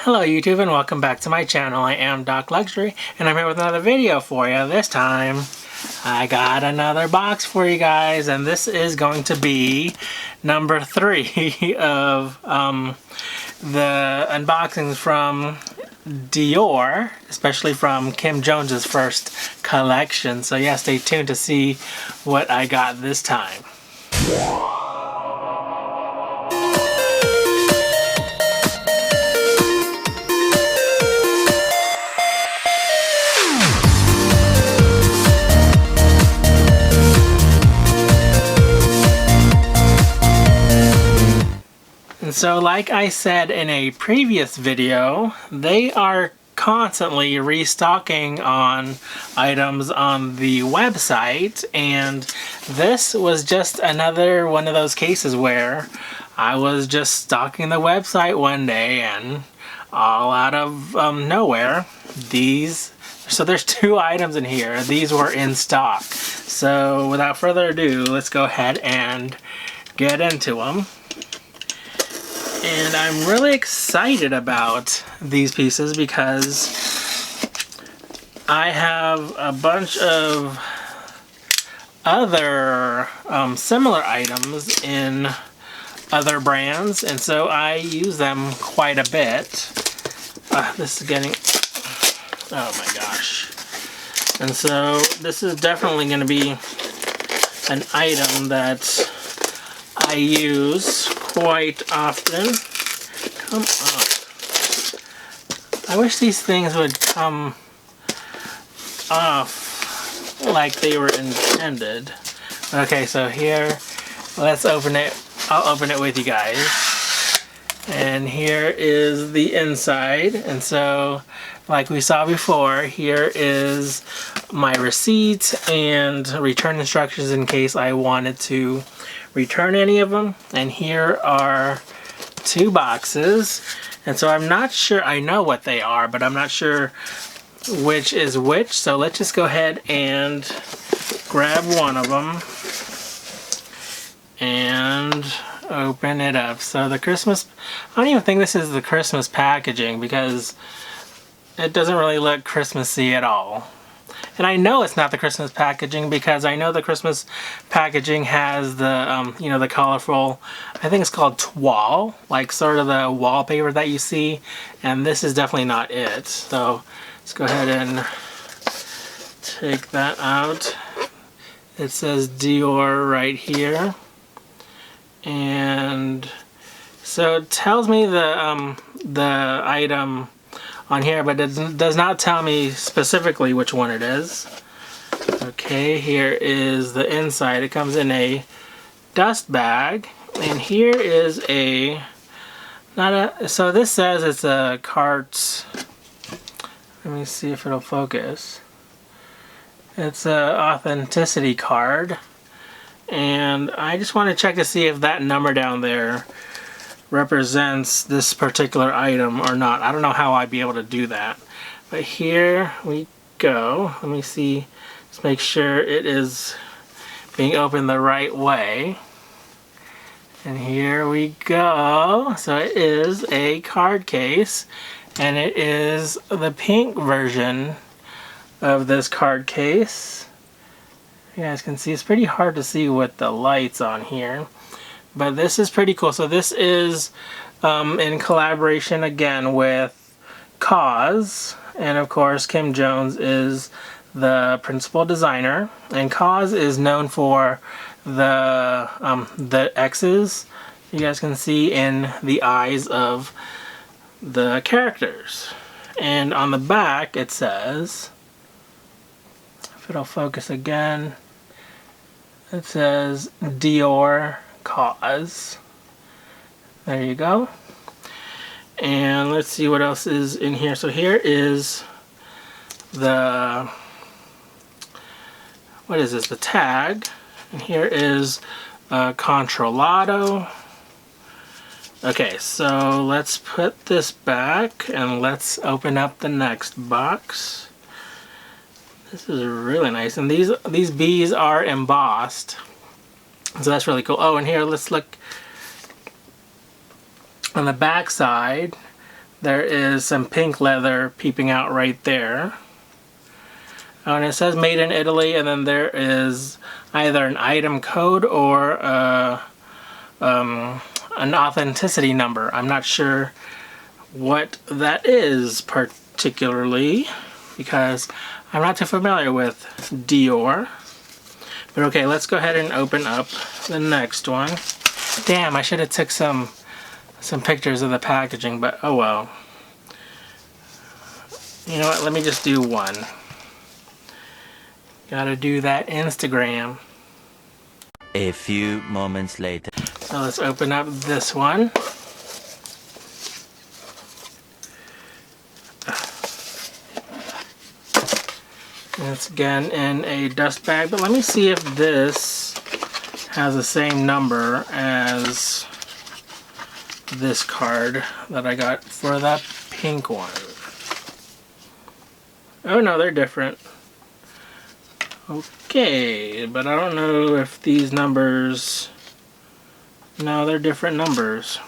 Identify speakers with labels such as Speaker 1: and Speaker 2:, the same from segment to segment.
Speaker 1: Hello YouTube and welcome back to my channel. I am docLUXURY and I'm here with another video for you. This time I got another box for you guys, and this is going to be number 3 of the unboxings from Dior, especially from Kim Jone's first collection. So yeah, stay tuned to see what I got this time. So like I said in a previous video, they are constantly restocking on items on the website, and this was just another one of those cases where I was just stalking the website one day and all out of nowhere, so there's 2 items in here. These were in stock. So without further ado, let's go ahead and get into them. And I'm really excited about these pieces because I have a bunch of other similar items in other brands, and so I use them quite a bit. This is getting, oh my gosh. And so this is definitely going to be an item that I use quite often. Come on. I wish these things would come off like they were intended. Okay, so here, let's open it. I'll open it with you guys. And here is the inside. And so, like we saw before, here is my receipt and return instructions in case I wanted to return any of them. And here are 2 boxes, and so I'm not sure, I know what they are, but I'm not sure which is which. So let's just go ahead and grab one of them and open it up. So the Christmas, I don't even think this is the Christmas packaging because it doesn't really look Christmassy at all. And I know it's not the Christmas packaging because I know the Christmas packaging has the, you know, the colorful, I think it's called toile, like sort of the wallpaper that you see. And this is definitely not it. So let's go ahead and take that out. It says Dior right here. And so it tells me the item on here, but it does not tell me specifically which one it is. Okay, here is the inside. It comes in a dust bag, and here is a, so this says it's a cart. Let me see if it'll focus. It's a authenticity card, and I just want to check to see if that number down there represents this particular item or not. I don't know how I'd be able to do that. But here we go. Let me see. Let's make sure it is being opened the right way. And here we go. So it is a card case, and it is the pink version of this card case. You guys can see it's pretty hard to see with the lights on here. But this is pretty cool. So this is in collaboration again with Kaws, and of course Kim Jone is the principal designer, and Kaws is known for the X's you guys can see in the eyes of the characters. And on the back it says, if it'll focus again, it says Dior Kaws. There you go. And let's see what else is in here. So here is the, what is this? The tag. And here is Controlado. Okay, so let's put this back and let's open up the next box. This is really nice, and these bees are embossed. So that's really cool. Oh, and here, let's look on the back side. there is some pink leather peeping out right there. Oh, and it says made in Italy, and then there is either an item code or an authenticity number. I'm not sure what that is particularly because I'm not too familiar with Dior. But okay, let's go ahead and open up the next one. Damn, I should have took some pictures of the packaging, but oh well. You know what, let me just do one. Gotta do that Instagram.
Speaker 2: A few moments later.
Speaker 1: So let's open up this one. It's again in a dust bag, but let me see if this has the same number as this card that I got for that pink one. Oh no, they're different. Okay, but I don't know if these numbers... No, they're different numbers.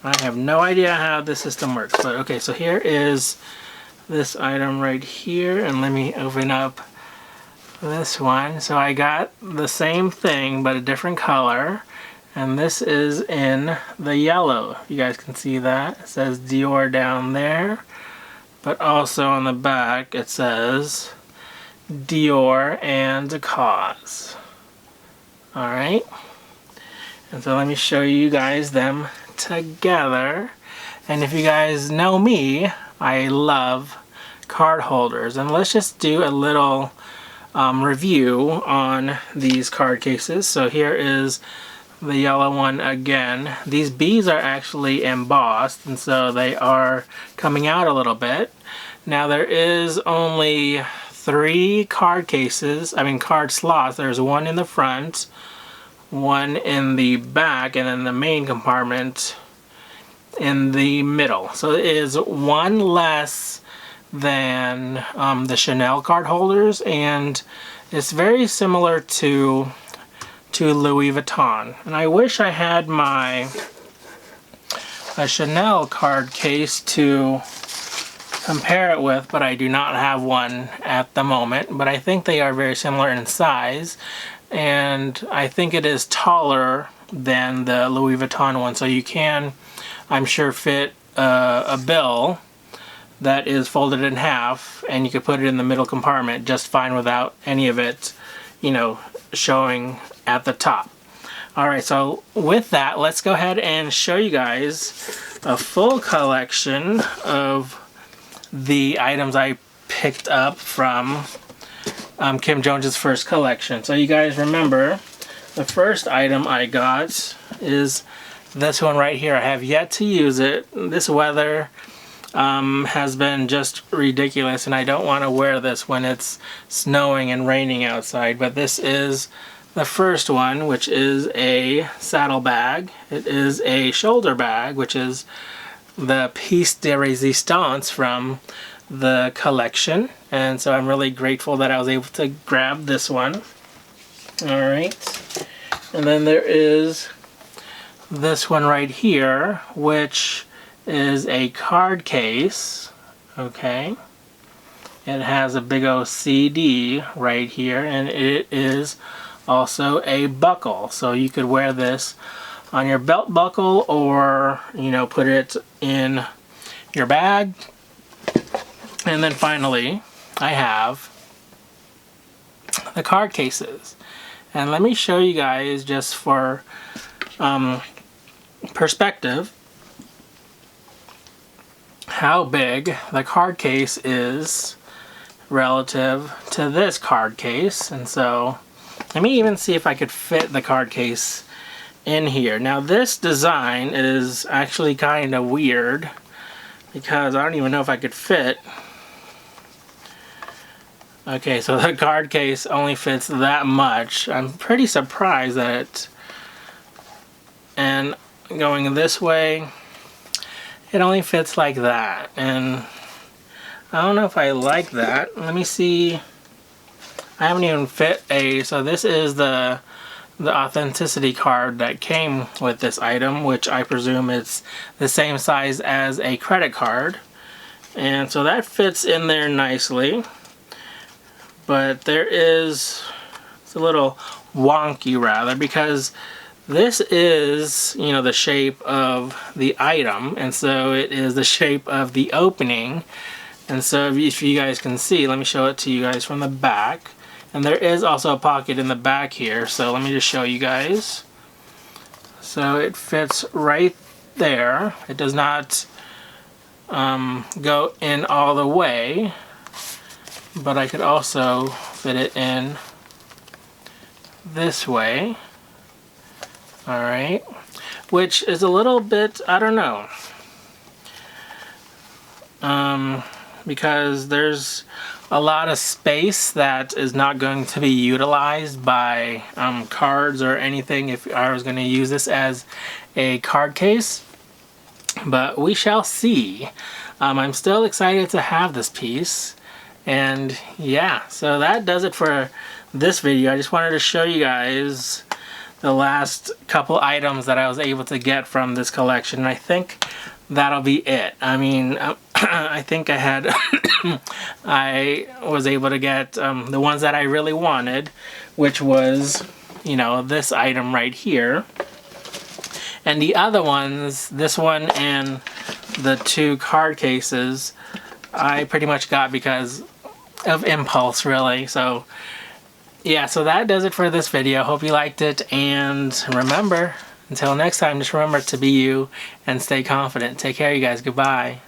Speaker 1: I have no idea how this system works, but okay, so here is this item right here, and let me open up this one. So I got the same thing but a different color, and this is in the yellow. You guys can see that. It says Dior down there, but also on the back it says Dior and Kaws. Alright, and so let me show you guys them together. And if you guys know me, I love card holders, and let's just do a little review on these card cases. So here is the yellow one again. These beads are actually embossed, and so they are coming out a little bit. Now there is only 3 card cases, card slots. There's one in the front, one in the back, and then the main compartment in the middle. So it is one less than the Chanel card holders, and it's very similar to Louis Vuitton. And I wish I had a Chanel card case to compare it with, but I do not have one at the moment. But I think they are very similar in size, and I think it is taller than the Louis Vuitton one, so you can, I'm sure, fit a bill that is folded in half, and you could put it in the middle compartment just fine without any of it, you know, showing at the top. Alright, so with that, let's go ahead and show you guys a full collection of the items I picked up from Kim Jone's first collection. So you guys remember, the first item I got is this one right here. I have yet to use it. This weather has been just ridiculous, and I don't want to wear this when it's snowing and raining outside. But this is the first one, which is a saddle bag. It is a shoulder bag, which is the piece de resistance from the collection. And so I'm really grateful that I was able to grab this one. Alright. And then there is this one right here, which is a card case. Okay. It has a big old CD right here, and it is also a buckle. So you could wear this on your belt buckle, or, you know, put it in your bag. And then finally, I have the card cases. And let me show you guys, just for perspective, how big the card case is relative to this card case. And so let me even see if I could fit the card case in here. Now this design is actually kind of weird, because I don't even know if I could fit. Okay, so the card case only fits that much. I'm pretty surprised at it. And going this way, it only fits like that. And I don't know if I like that. Let me see. I haven't even fit a, so this is the the authenticity card that came with this item, which I presume it's the same size as a credit card. And so that fits in there nicely. But there is, it's a little wonky rather, because this is, you know, the shape of the item, and so it is the shape of the opening. And so if you guys can see, let me show it to you guys from the back. And there is also a pocket in the back here, so let me just show you guys. So it fits right there. It does not go in all the way, but I could also fit it in this way. Alright, which is a little bit, I don't know, because there's a lot of space that is not going to be utilized by cards or anything if I was going to use this as a card case, but we shall see. I'm still excited to have this piece, and yeah, so that does it for this video. I just wanted to show you guys the last couple items that I was able to get from this collection. I think that'll be it. I mean, I think I was able to get the ones that I really wanted, which was, you know, this item right here. And the other ones, this one and the two card cases, I pretty much got because of impulse, really. So yeah, so that does it for this video. Hope you liked it, and remember, until next time, just remember to be you and stay confident. Take care, you guys. Goodbye.